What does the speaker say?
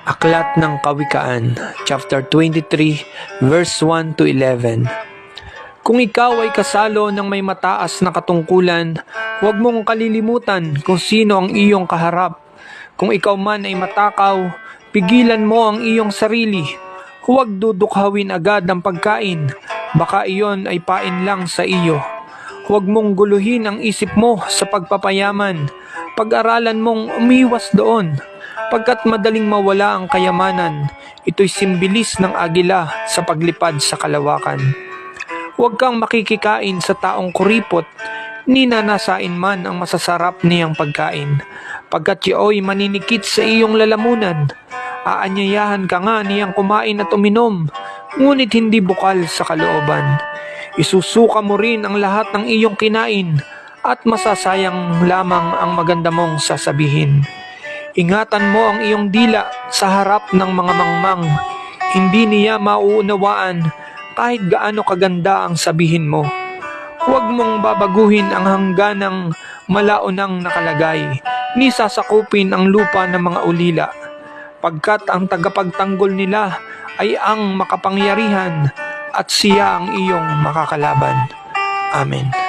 Aklat ng Kawikaan, chapter 23, verse 1 to 11. Kung ikaw ay kasalo ng may mataas na katungkulan, huwag mong kalilimutan kung sino ang iyong kaharap. Kung ikaw man ay matakaw, pigilan mo ang iyong sarili. Huwag dudukhawin agad ang pagkain, baka iyon ay pain lang sa iyo. Huwag mong guluhin ang isip mo sa pagpapayaman. Pag-aralan mong umiwas doon. Pagkat madaling mawala ang kayamanan, ito'y simbilis ng agila sa paglipad sa kalawakan. Huwag kang makikikain sa taong kuripot, ni nanasain man ang masasarap niyang pagkain. Pagkat iyo'y maninikit sa iyong lalamunan, aanyayahan ka nga niyang kumain at uminom, ngunit hindi bukal sa kalooban. Isusuka mo rin ang lahat ng iyong kinain, at masasayang lamang ang maganda mong sasabihin. Ingatan mo ang iyong dila sa harap ng mga mangmang. Hindi niya mauunawaan kahit gaano kaganda ang sabihin mo. Huwag mong babaguhin ang hangganang malaonang nakalagay, ni sasakupin ang lupa ng mga ulila. Pagkat ang tagapagtanggol nila ay ang makapangyarihan at siya ang iyong makakalaban. Amen.